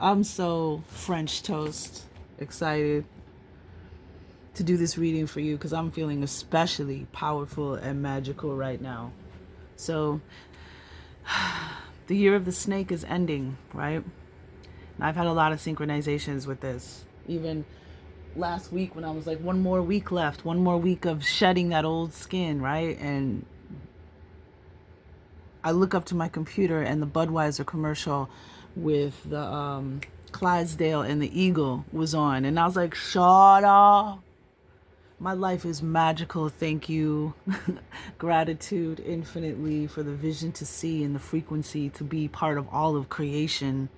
I'm so French toast excited to do this reading for you because I'm feeling especially powerful and magical right now. So, the year of the snake is ending, right? And I've had a lot of synchronizations with this. Even last week when I was like, one more week left, one more week of shedding that old skin, right? And I look up to my computer and the Budweiser commercial with the Clydesdale and the eagle was on. And I was like, shut up. My life is magical. Thank you. Gratitude infinitely for the vision to see and the frequency to be part of all of creation.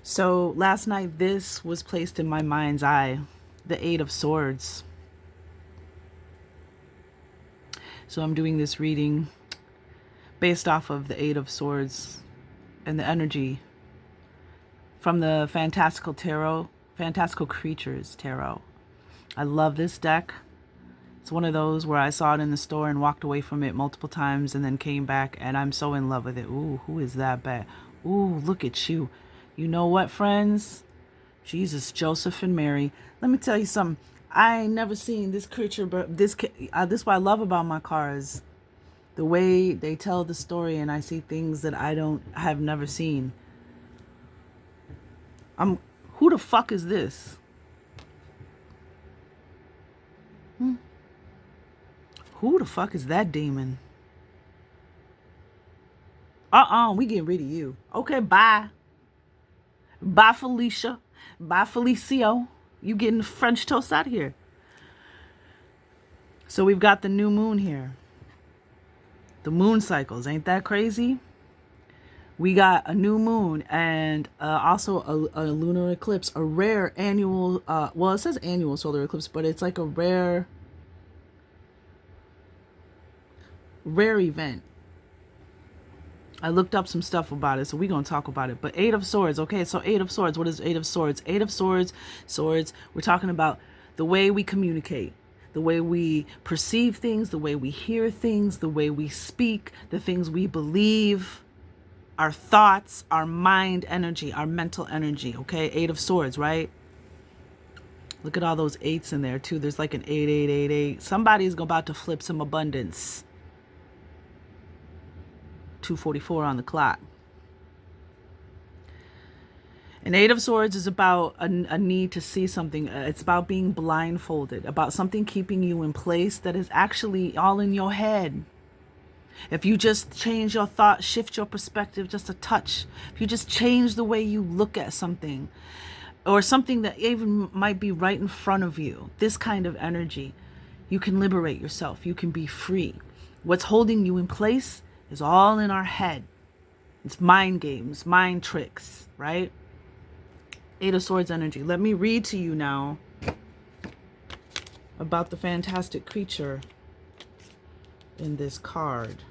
So last night, this was placed in my mind's eye, the Eight of Swords. So I'm doing this reading based off of the Eight of Swords and the energy from the Fantastical Creatures Tarot. I love this deck. It's one of those where I saw it in the store and walked away from it multiple times and then came back and I'm so in love with it. Ooh, who is that bad? Ooh, look at you. You know what, friends? Jesus, Joseph and Mary. Let me tell you something. I ain't never seen this creature, but this is what I love about my cards. The way they tell the story and I see things that I have never seen. Who the fuck is this? Who the fuck is that demon? We getting rid of you. Okay, bye. Bye, Felicia. Bye, Felicio. You getting French toast out of here. So we've got the new moon here. The moon cycles. Ain't that crazy? We got a new moon and also a lunar eclipse. A rare annual, well, it says annual solar eclipse, but it's like a rare event. I looked up some stuff about it, so we're going to talk about it. But Eight of Swords, okay, so Eight of Swords. What is Eight of Swords? Eight of Swords, we're talking about the way we communicate, the way we perceive things, the way we hear things, the way we speak, the things we believe, our thoughts, our mind energy, our mental energy, okay? Eight of Swords, right? Look at all those eights in there, too. There's like an 8888. Somebody's about to flip some abundance. 2:44 on the clock. An Eight of Swords is about a need to see something. It's about being blindfolded, about something keeping you in place that is actually all in your head. If you just change your thought, shift your perspective just a touch, if you just change the way you look at something, or something that even might be right in front of you, this kind of energy, you can liberate yourself. You can be free. What's holding you in place is all in our head. It's mind games, mind tricks, right? Eight of Swords energy. Let me read to you now about the fantastic creature in this card.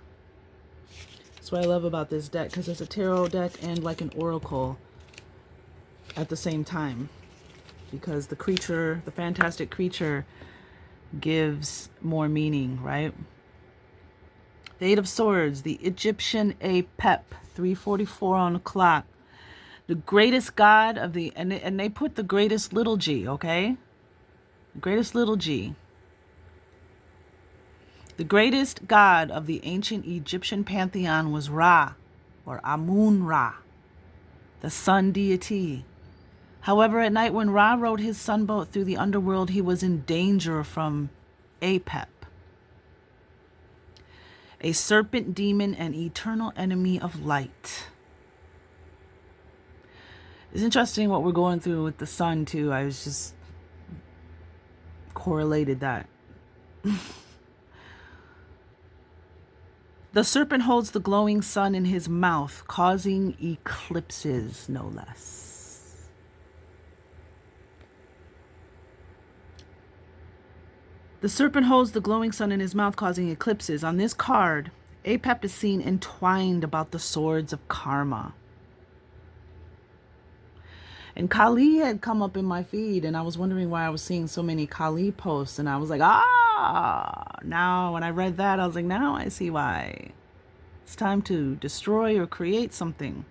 That's what I love about this deck, because it's a tarot deck and like an oracle at the same time. Because the creature, the fantastic creature, gives more meaning, right? The Eight of Swords, the Egyptian Apep, 3:44 on the clock. The greatest god of the, and they put the greatest little g, okay? The greatest little g. The greatest god of the ancient Egyptian pantheon was Ra, or Amun-Ra, the sun deity. However, at night when Ra rode his sunboat through the underworld, he was in danger from Apep, a serpent demon and eternal enemy of light. It's interesting what we're going through with the sun, too. I was just correlated that. The serpent holds the glowing sun in his mouth, causing eclipses, no less. The serpent holds the glowing sun in his mouth, causing eclipses. On this card, Apep is seen entwined about the swords of karma. And Kali had come up in my feed, and I was wondering why I was seeing so many Kali posts, and I was like, now when I read that, I was like, now I see why. It's time to destroy or create something.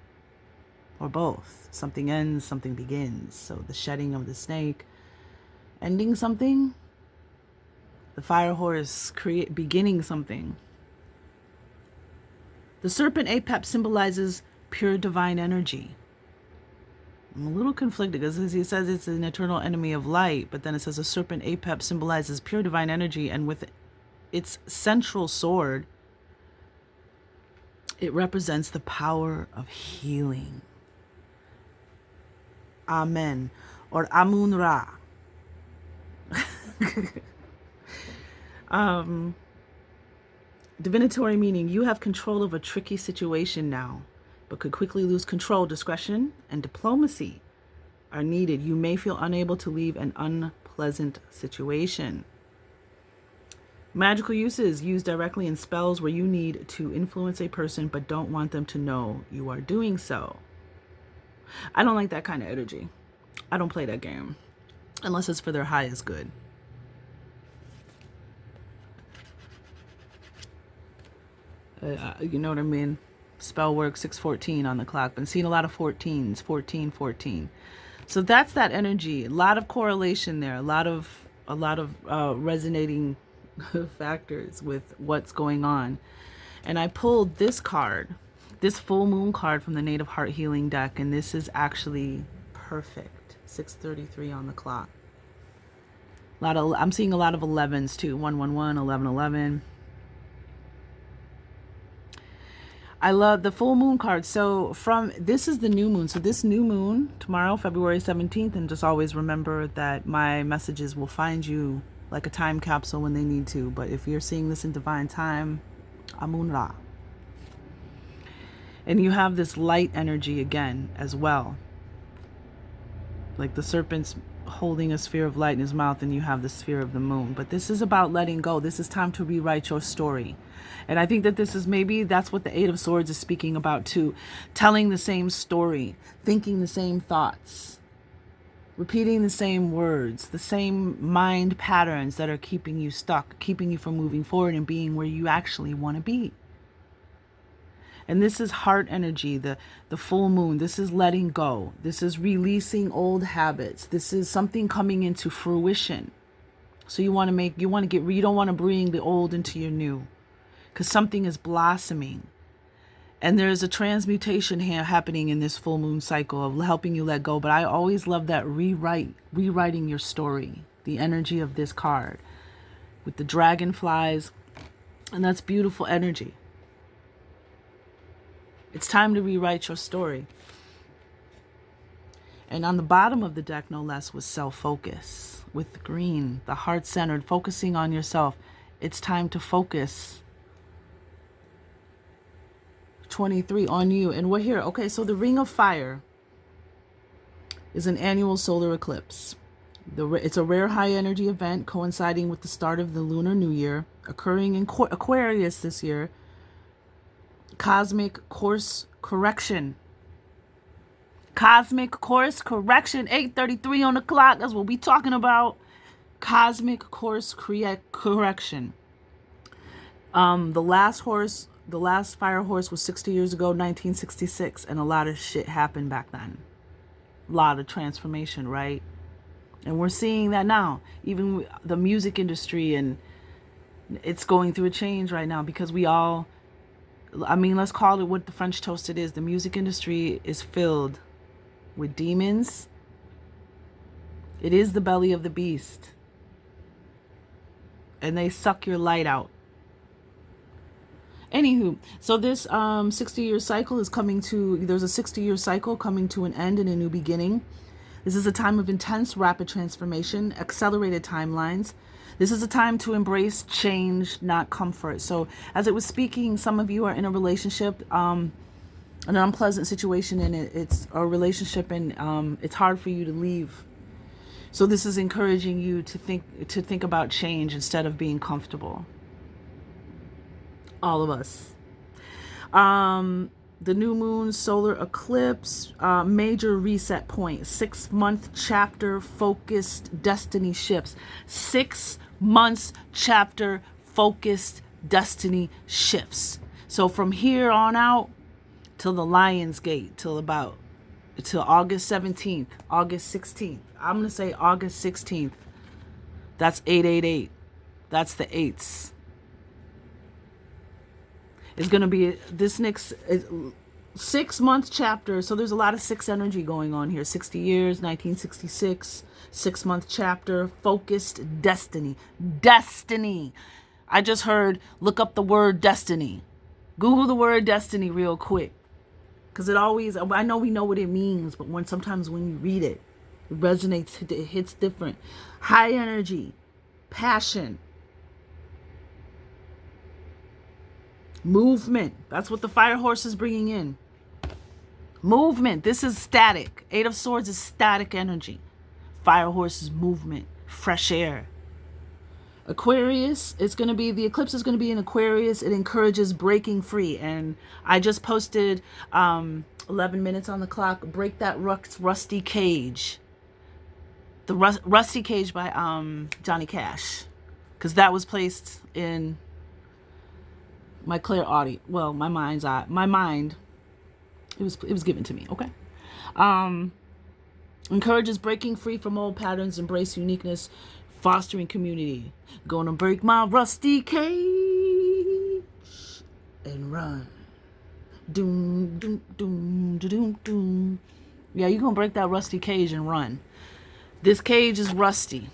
or both. Something ends, something begins. So the shedding of the snake, ending something. The fire horse beginning something. The serpent apex symbolizes pure divine energy. I'm a little conflicted because he says it's an eternal enemy of light, but then it says a serpent apex symbolizes pure divine energy, and with its central sword, it represents the power of healing. Amen. Or Amun Ra. Divinatory meaning, you have control of a tricky situation now, but could quickly lose control. Discretion and diplomacy are needed. You may feel unable to leave an unpleasant situation. Magical uses, used directly in spells where you need to influence a person but don't want them to know you are doing so. I don't like that kind of energy. I don't play that game unless it's for their highest good. You know what I mean? Spell work 614 on the clock. Been seeing a lot of 14s, 14, 14. So that's that energy. A lot of correlation there. A lot of resonating factors with what's going on. And I pulled this card, this full moon card from the Native Heart Healing deck, and this is actually perfect. 6:33 on the clock. I'm seeing a lot of 11s too. 111, 1111. I love the full moon card. So this is the new moon. So this new moon tomorrow, February 17th, and just always remember that my messages will find you like a time capsule when they need to. But if you're seeing this in divine time, Amun Ra. And you have this light energy again as well. Like the serpent's holding a sphere of light in his mouth, and you have the sphere of the moon. But this is about letting go. This is time to rewrite your story. And I think that this is that's what the Eight of Swords is speaking about too. Telling the same story, thinking the same thoughts, repeating the same words, the same mind patterns that are keeping you stuck, keeping you from moving forward and being where you actually want to be. And this is heart energy, the full moon. This is letting go. This is releasing old habits. This is something coming into fruition. So you don't want to bring the old into your new, because something is blossoming. And there's a transmutation happening in this full moon cycle of helping you let go. But I always love that rewriting your story, the energy of this card with the dragonflies. And that's beautiful energy. It's time to rewrite your story. And on the bottom of the deck, no less, was self-focus with green, the heart-centered, focusing on yourself. It's time to focus. 23 on you. And we're here. Okay, so the Ring of Fire is an annual solar eclipse. It's a rare high energy event coinciding with the start of the Lunar New Year, occurring in Aquarius this year. Cosmic course correction. Cosmic course correction. 8:33 on the clock. That's what we talking about. Cosmic course correction. The last fire horse was 60 years ago, 1966, and a lot of shit happened back then. A lot of transformation, right? And we're seeing that now. Even the music industry, and it's going through a change right now because let's call it what the French toast it is. The music industry is filled with demons. It is the belly of the beast. And they suck your light out. Anywho, so this 60-year cycle is there's a 60-year cycle coming to an end and a new beginning. This is a time of intense, rapid transformation, accelerated timelines. This is a time to embrace change, not comfort. So as it was speaking, some of you are in a relationship, an unpleasant situation, and it's a relationship, and it's hard for you to leave. So this is encouraging you to think about change instead of being comfortable. All of us. The new moon, solar eclipse, major reset point, 6-month chapter focused destiny shifts. 6 months chapter focused destiny shifts. So from here on out till the Lion's Gate, till about till August 17th, August 16th. I'm going to say August 16th. That's 888. That's the eights. It's going to be this next 6-month chapter. So there's a lot of six energy going on here. 60 years, 1966, 6-month chapter, focused destiny. Destiny. I just heard, look up the word destiny. Google the word destiny real quick. Because it always, I know we know what it means, but sometimes when you read it, it resonates, it hits different. High energy, passion, movement. That's what the fire horse is bringing in. Movement. This is static. 8 of Swords is static energy. Fire horse is movement, fresh air. Aquarius, it's going to be, the eclipse is going to be in Aquarius. It encourages breaking free. And I just posted 11 minutes on the clock. Break that rusty cage. The rusty cage by Johnny Cash. Because that was placed in my clairaudient. Well, my mind's eye. My mind. It was given to me. Okay. Encourages breaking free from old patterns. Embrace uniqueness. Fostering community. Gonna break my rusty cage and run. Doom, doom, doom, doom, doom. Yeah, you're gonna break that rusty cage and run. This cage is rusty.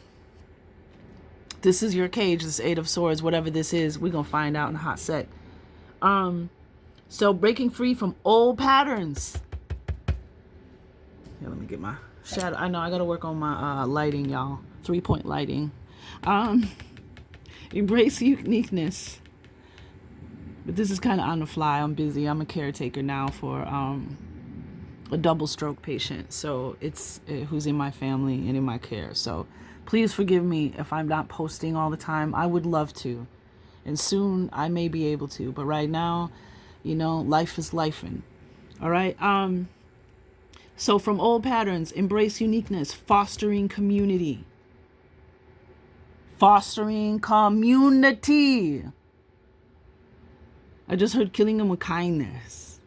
This is your cage, this 8 of Swords, whatever this is. We're gonna find out in a hot sec. So breaking free from old patterns. Yeah, let me get my shadow. I know I gotta work on my lighting, y'all. 3-point lighting. Embrace uniqueness. But this is kind of on the fly. I'm busy. I'm a caretaker now for a double stroke patient. So it's who's in my family and in my care. So please forgive me if I'm not posting all the time. I would love to. And soon I may be able to. But right now, you know, life is lifing. All right. So from old patterns, embrace uniqueness, fostering community. Fostering community. I just heard killing them with kindness.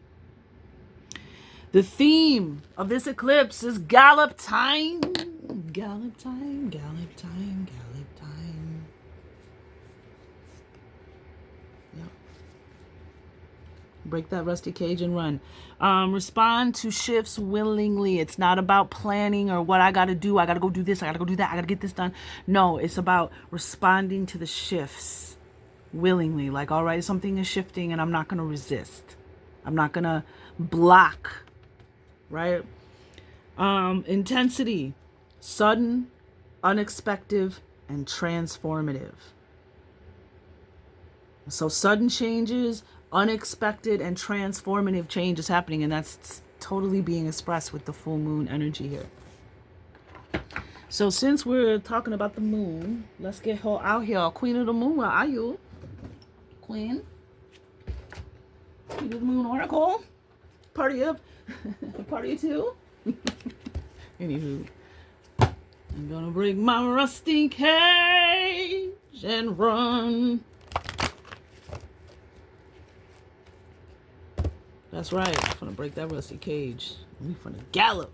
The theme of this eclipse is Gallop time. Gallop time, Gallop time, Gallop time. Yep. Break that rusty cage and run. Respond to shifts willingly. It's not about planning or what I got to do. I got to go do this. I got to go do that. I got to get this done. No, it's about responding to the shifts willingly. Like, all right, something is shifting and I'm not going to resist. I'm not going to block. Right? Intensity. Sudden, unexpected, and transformative. So sudden changes, unexpected and transformative change is happening, and that's totally being expressed with the full moon energy here. So since we're talking about the moon, let's get her out here. Queen of the Moon, where are you? Queen of the Moon Oracle. Party of party two. Anywho, I'm gonna break my rusty cage and run. That's right. I'm gonna break that rusty cage. We finna gallop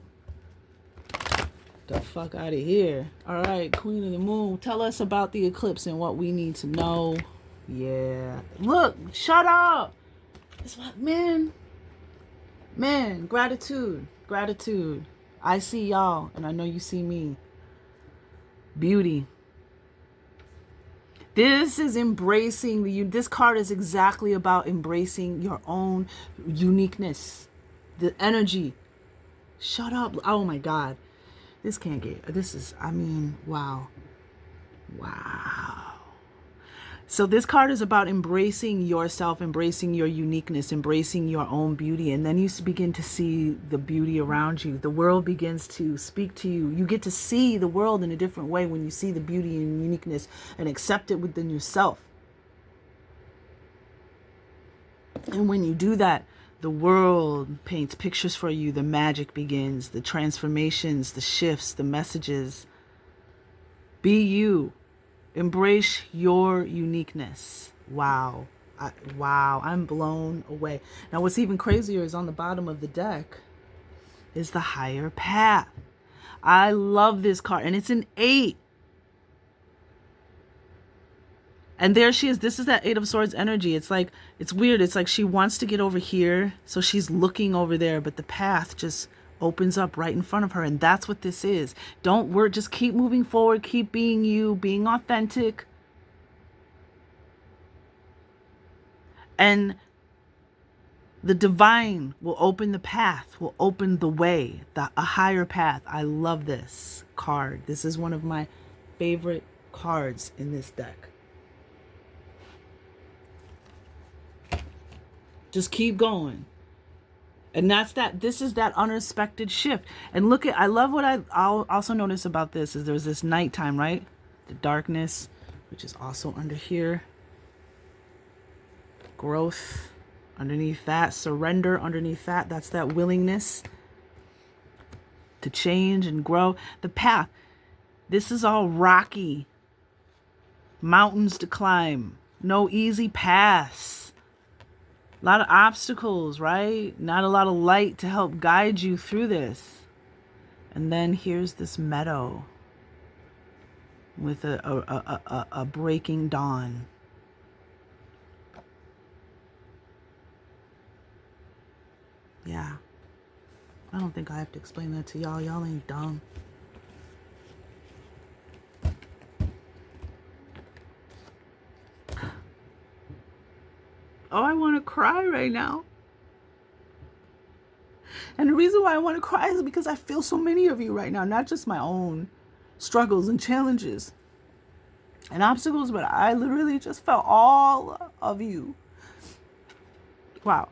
the fuck out of here. All right, Queen of the Moon, tell us about the eclipse and what we need to know. Yeah. Look, shut up. It's what, man, gratitude. I see y'all, and I know you see me. Beauty. This is embracing this card is exactly about embracing your own uniqueness, the energy. Shut up. Oh my God. Wow. So this card is about embracing yourself, embracing your uniqueness, embracing your own beauty. And then you begin to see the beauty around you. The world begins to speak to you. You get to see the world in a different way when you see the beauty and uniqueness and accept it within yourself. And when you do that, the world paints pictures for you. The magic begins, the transformations, the shifts, the messages. Be you. Embrace your uniqueness. Wow. I'm blown away. Now, what's even crazier is on the bottom of the deck, is the higher path. I love this card, and it's an 8. And there she is. This is that 8 of Swords energy. It's like, it's weird. It's like she wants to get over here, so she's looking over there, but the path just opens up right in front of her, and that's what this is. Don't work. Just keep moving forward. Keep being you, being authentic. And the divine will open the path, will open the way, a higher path. I love this card. This is one of my favorite cards in this deck. Just keep going. And this is that unexpected shift. And look at, I love what I'll also notice about this is there's this nighttime, right? The darkness, which is also under here. Growth underneath that. Surrender underneath that. That's that willingness to change and grow. The path. This is all rocky. Mountains to climb. No easy paths. A lot of obstacles, right? Not a lot of light to help guide you through this. And then here's this meadow with a breaking dawn. Yeah. I don't think I have to explain that to y'all. Y'all ain't dumb. Oh, I want to cry right now. And the reason why I want to cry is because I feel so many of you right now, not just my own struggles and challenges and obstacles, but I literally just felt all of you. Wow.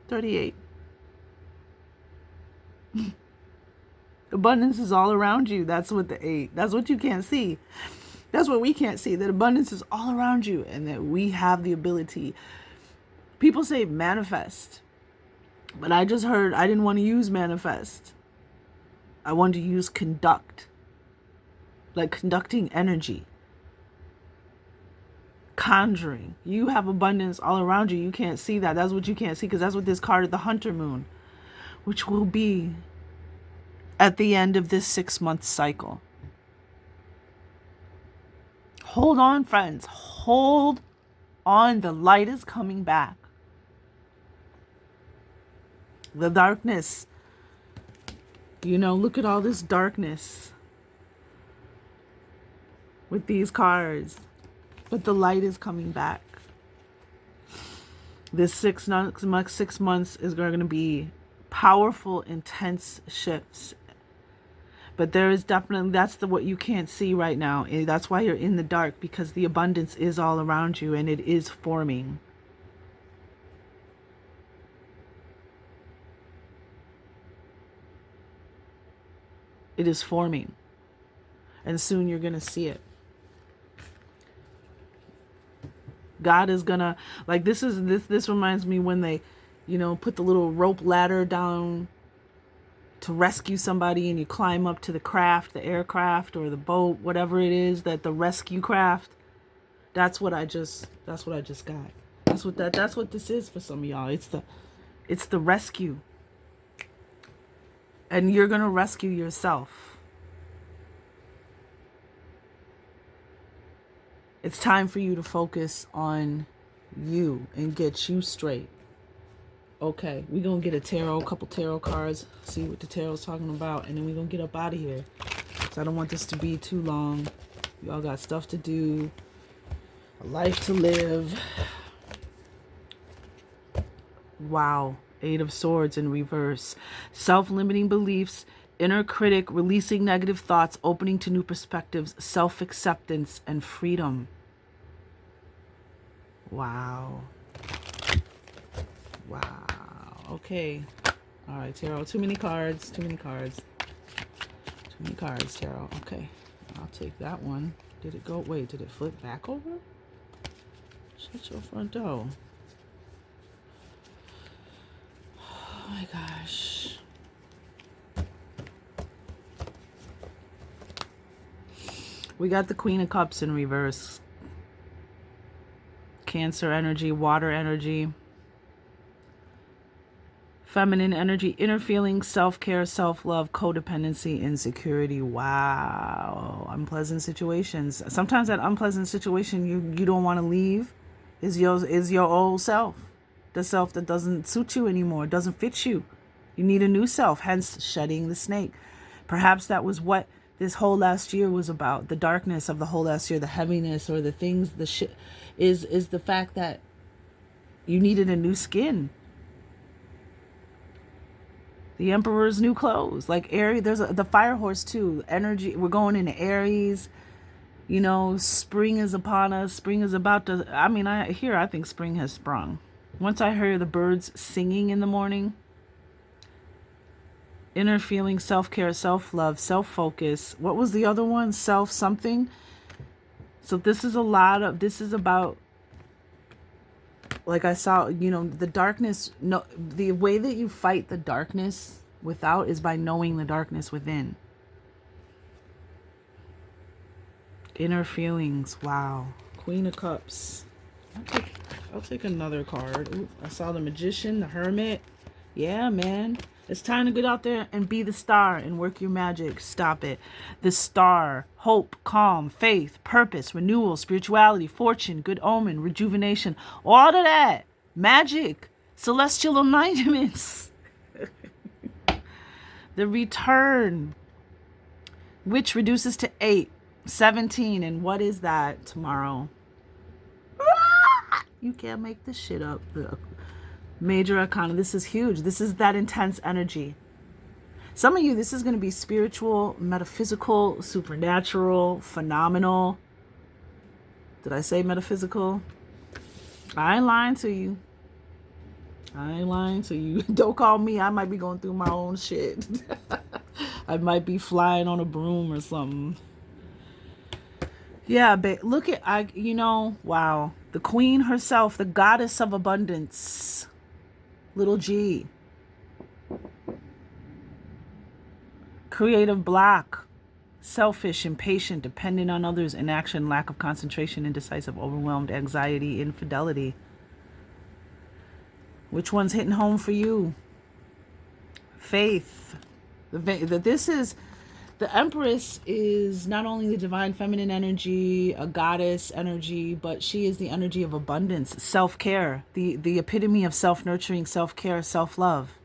38. Abundance is all around you. That's what the 8. That's what you can't see. That's what we can't see. That abundance is all around you and that we have the ability. People say manifest. But I just heard I didn't want to use manifest. I wanted to use conduct. Like conducting energy. Conjuring. You have abundance all around you. You can't see that. That's what you can't see because that's what this card is, the Hunter Moon, which will be at the end of this 6-month cycle. Hold on, friends. Hold on. The light is coming back. The darkness. You know, look at all this darkness with these cards. But the light is coming back. This 6 months is going to be powerful, intense shifts. But there is definitely, that's what you can't see right now. That's why you're in the dark, because the abundance is all around you and it is forming. It is forming. And soon you're going to see it. God is gonna, like, this reminds me when they, you know, put the little rope ladder down to rescue somebody and you climb up to the craft, the aircraft or the boat, whatever it is, that the rescue craft. That's what I just got. That's what this is for some of y'all. It's the rescue. And you're gonna rescue yourself. It's time for you to focus on you and get you straight. Okay, we're going to get a couple tarot cards, see what the tarot's talking about, and then we're going to get up out of here. So I don't want this to be too long. Y'all got stuff to do, a life to live. Wow, 8 of Swords in reverse. Self-limiting beliefs, inner critic, releasing negative thoughts, opening to new perspectives, self-acceptance, and freedom. Wow. Wow. Okay. All right, tarot. Too many cards. Too many cards, tarot. Okay. I'll take that one. Did it go? Wait, did it flip back over? Shut your front door. Oh my gosh. We got the Queen of Cups in reverse. Cancer energy, water energy, feminine energy, inner feelings, self-care, self-love, codependency, insecurity. Wow. Unpleasant situations. Sometimes that unpleasant situation you don't want to leave is your old self. The self that doesn't suit you anymore, doesn't fit you. You need a new self, hence shedding the snake. Perhaps that was what this whole last year was about. The darkness of the whole last year, the heaviness or the things, the shit is the fact that you needed a new skin. The Emperor's new clothes, like Aries. There's the fire horse too. Energy. We're going into Aries. You know, spring is upon us. Spring is about to. I mean, I think spring has sprung. Once I hear the birds singing in the morning. Inner feeling, self-care, self-love, self-focus. What was the other one? Self-something. So this is about, like I saw, the darkness. No, the way that you fight the darkness without is by knowing the darkness within. Inner feelings. Wow. Queen of Cups. I'll take another card. Ooh, I saw the Magician, the Hermit. Yeah, man. It's time to get out there and be the star and work your magic. Stop it. The star, hope, calm, faith, purpose, renewal, spirituality, fortune, good omen, rejuvenation, all of that. Magic, celestial alignments. The return, which reduces to 8, 17. And what is that tomorrow? You can't make this shit up. The Major Arcana. This is huge. This is that intense energy. Some of you, this is going to be spiritual, metaphysical, supernatural, phenomenal. Did I say metaphysical? I ain't lying to you. Don't call me. I might be going through my own shit. I might be flying on a broom or something. Yeah, but look at, wow. The queen herself, the goddess of abundance. Little G. Creative block. Selfish, impatient, dependent on others, inaction, lack of concentration, indecisive, overwhelmed, anxiety, infidelity. Which one's hitting home for you? Faith. The Empress is not only the divine feminine energy, a goddess energy, but she is the energy of abundance, self-care, the epitome of self-nurturing, self-care, self-love.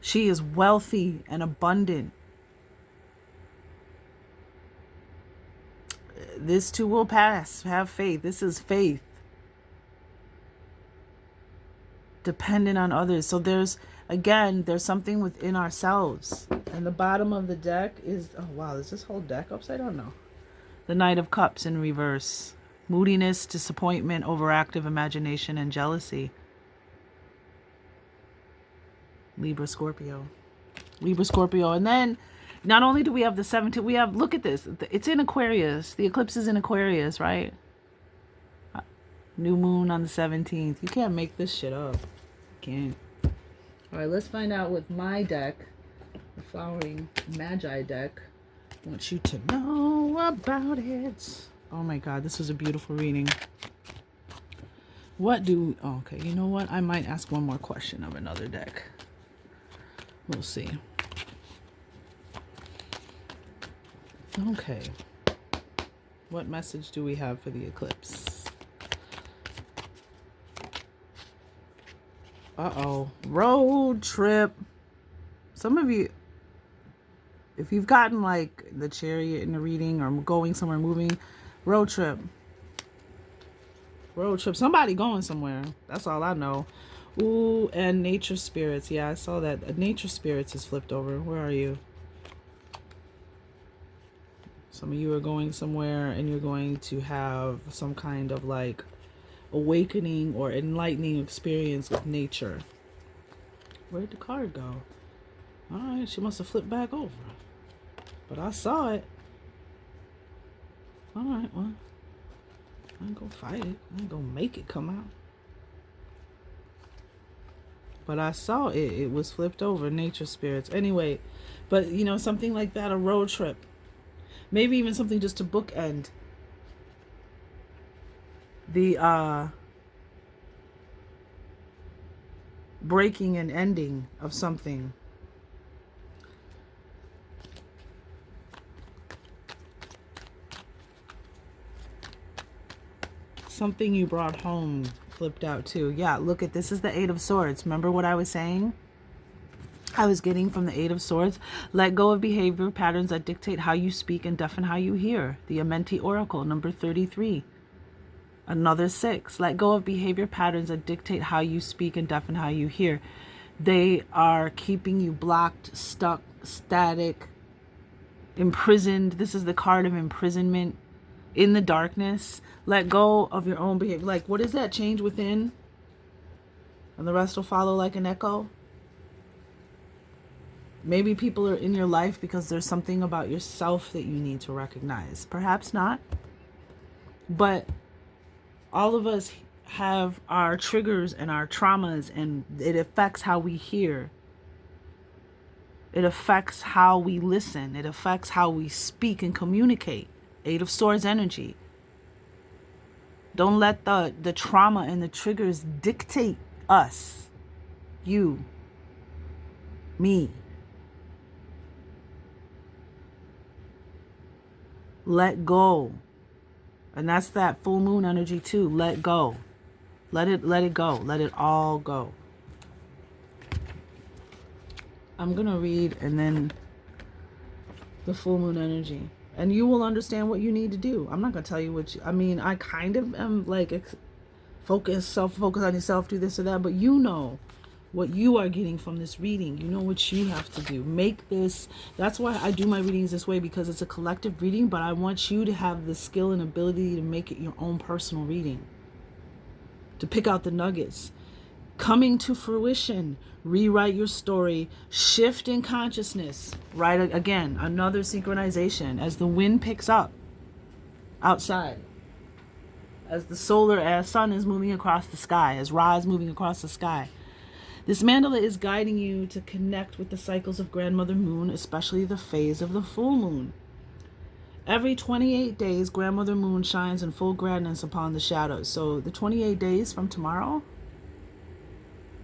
She is wealthy and abundant. This too will pass. Have faith. This is faith. Dependent on others. So there's something within ourselves. And the bottom of the deck is, oh wow, is this whole deck upside down? No. The Knight of Cups in reverse. Moodiness, disappointment, overactive imagination, and jealousy. Libra, Scorpio. And then not only do we have the 17th, we have, look at this. It's in Aquarius. The eclipse is in Aquarius, right? New moon on the 17th. You can't make this shit up. You can't. All right, let's find out with my deck, the Flowering Magi deck. I want you to know about it. Oh my God, this was a beautiful reading. Okay, you know what? I might ask one more question of another deck. We'll see. Okay. What message do we have for the eclipse? Uh-oh. Road trip. Some of you, if you've gotten like the Chariot in the reading or going somewhere, moving, road trip. Somebody going somewhere. That's all I know. Ooh, and nature spirits. Yeah, I saw that. Nature spirits is flipped over. Where are you? Some of you are going somewhere and you're going to have some kind of like awakening or enlightening experience with nature. Where'd the card go? All right, she must have flipped back over. But I saw it. All right, well, I ain't gonna fight it. I ain't gonna make it come out. But I saw it. It was flipped over. Nature spirits. Anyway, but you know, something like that, a road trip. Maybe even something just to bookend. the breaking and ending of something. Something you brought home flipped out too. Yeah, look at this is the Eight of Swords. Remember what I was saying? I was getting from the Eight of Swords. Let go of behavior patterns that dictate how you speak and deafen how you hear. The Amenti Oracle, number 33. Another 6. Let go of behavior patterns that dictate how you speak and deafen how you hear. They are keeping you blocked, stuck, static, imprisoned. This is the card of imprisonment in the darkness. Let go of your own behavior. Like, what is that? Change within, and the rest will follow like an echo. Maybe people are in your life because there's something about yourself that you need to recognize. Perhaps not. But all of us have our triggers and our traumas, and it affects how we hear. It affects how we listen. It affects how we speak and communicate. Eight of Swords energy. Don't let the trauma and the triggers dictate us. You. Me. Let go. And that's that full moon energy too. Let go. Let it go. Let it all go. I'm going to read and then the full moon energy. And you will understand what you need to do. I'm not going to tell you what you... I mean, I kind of am like self-focus on yourself, do this or that. But you know what you are getting from this reading. You know what you have to do. Make this... That's why I do my readings this way, because it's a collective reading. But I want you to have the skill and ability to make it your own personal reading. To pick out the nuggets. Coming to fruition. Rewrite your story. Shift in consciousness. Right, again, another synchronization as the wind picks up outside, as the sun is moving across the sky, as Ra is moving across the sky. This mandala is guiding you to connect with the cycles of Grandmother Moon, especially the phase of the full moon. Every 28 days, Grandmother Moon shines in full grandness upon the shadows. So the 28 days from tomorrow,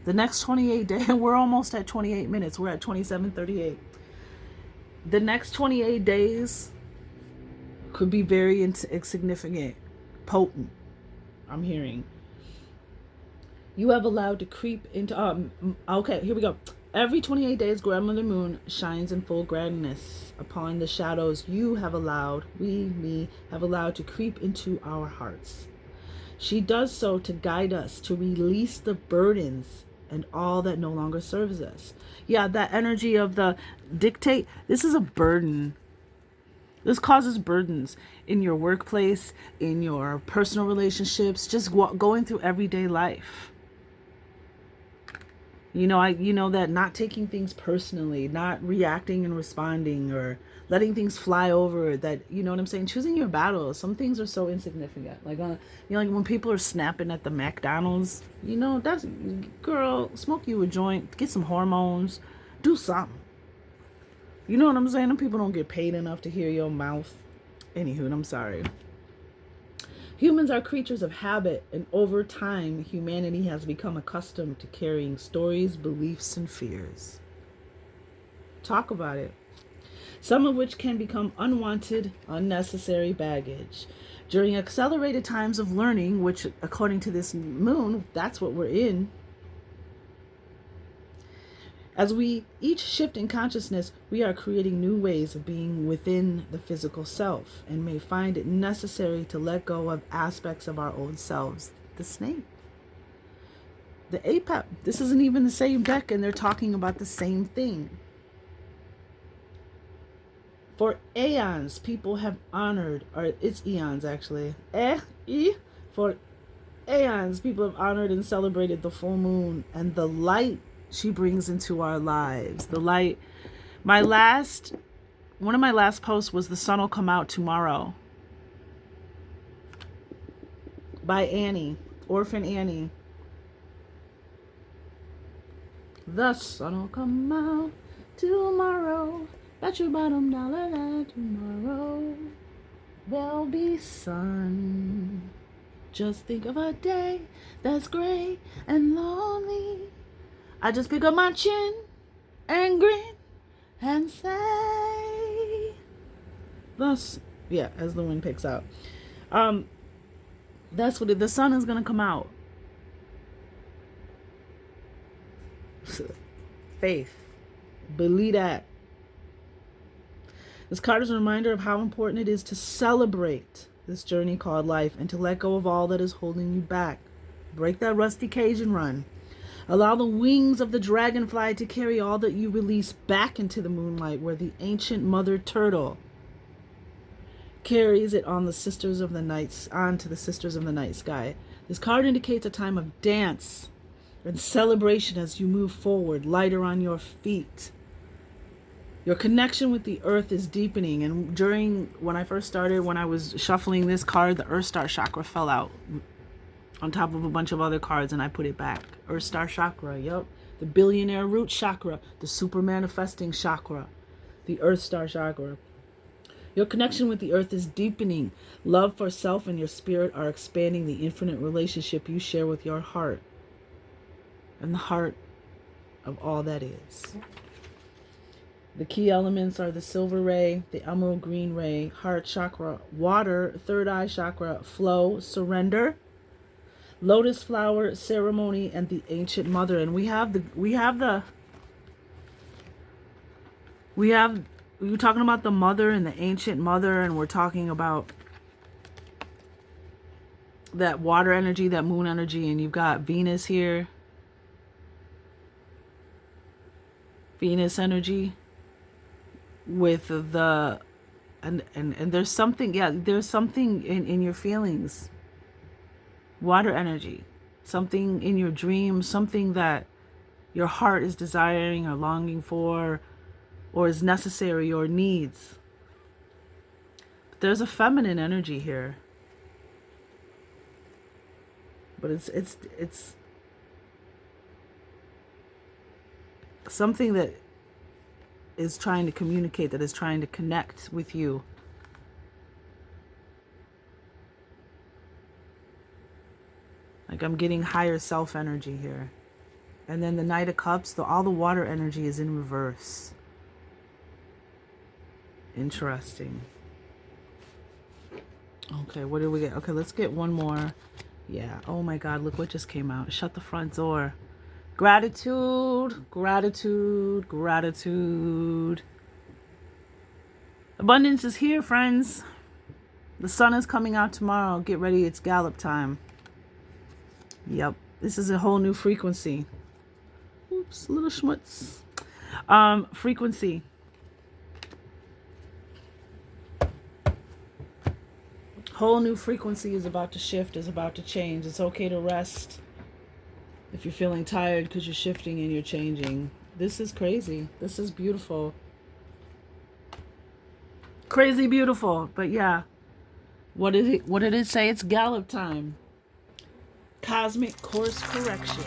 the next 28 days, we're almost at 28 minutes. We're at 27:38. The next 28 days could be very insignificant, potent, I'm hearing. You have allowed to creep into... okay, here we go. Every 28 days, Grandmother Moon shines in full grandness upon the shadows you have allowed, me, have allowed to creep into our hearts. She does so to guide us, to release the burdens and all that no longer serves us. Yeah, that energy of the dictate, this is a burden. This causes burdens in your workplace, in your personal relationships, just going through everyday life. You know that not taking things personally, not reacting and responding, or letting things fly over. That, you know what I'm saying? Choosing your battles. Some things are so insignificant. Like like when people are snapping at the McDonald's. That's, girl, smoke you a joint, get some hormones, do something. You know what I'm saying? Them people don't get paid enough to hear your mouth. Anywho, I'm sorry. Humans are creatures of habit, and over time, humanity has become accustomed to carrying stories, beliefs, and fears. Talk about it. Some of which can become unwanted, unnecessary baggage. During accelerated times of learning, which, according to this moon, that's what we're in. As we each shift in consciousness, we are creating new ways of being within the physical self, and may find it necessary to let go of aspects of our old selves. The snake. The APEP. This isn't even the same deck, and they're talking about the same thing. For aeons, people have honored, or it's eons actually. For aeons, people have honored and celebrated the full moon and the light she brings into our lives. The light. One of my last posts was "The Sun Will Come Out Tomorrow" by Annie, Orphan Annie. The sun will come out tomorrow. Bet your bottom dollar that tomorrow there'll be sun. Just think of a day that's gray and lonely. I just pick up my chin and grin and say, thus, yeah, as the wind picks out. That's what the sun is gonna come out. Faith. Believe that. This card is a reminder of how important it is to celebrate this journey called life and to let go of all that is holding you back. Break that rusty cage and run. Allow the wings of the dragonfly to carry all that you release back into the moonlight, where the ancient mother turtle carries it on the sisters of the night, onto the sisters of the night sky. This card indicates a time of dance and celebration as you move forward, lighter on your feet. Your connection with the earth is deepening, and when I first started, when I was shuffling this card, the Earth Star chakra fell out on top of a bunch of other cards, and I put it back. Earth Star chakra, yep. The billionaire root chakra, the super manifesting chakra, the Earth Star chakra. Your connection with the earth is deepening. Love for self and your spirit are expanding the infinite relationship you share with your heart and the heart of all that is. The key elements are the silver ray, the emerald green ray, heart chakra, water, third eye chakra, flow, surrender, lotus flower, ceremony, and the ancient mother. And we were talking about the mother and the ancient mother, and we're talking about that water energy, that moon energy, and you've got Venus here. Venus energy with the and there's something, yeah, there's something in your feelings. Water energy. Something in your dreams, something that your heart is desiring or longing for, or is necessary or needs. But there's a feminine energy here. But it's something that is trying to communicate, that is trying to connect with you. Like I'm getting higher self energy here. And then the Knight of Cups, all the water energy is in reverse. Interesting. Okay, what did we get? Okay, let's get one more. Yeah. Oh my God, look what just came out. Shut the front door. Gratitude, gratitude, gratitude. Abundance is here, friends. The sun is coming out tomorrow. Get ready, it's Gallop time. Yep, this is a whole new frequency. Oops, little schmutz. Frequency. Whole new frequency is about to shift, is about to change. It's okay to rest if you're feeling tired because you're shifting and you're changing. This is crazy. This is beautiful. Crazy beautiful. But yeah, what did it say? It's Gallop time. Cosmic course correction.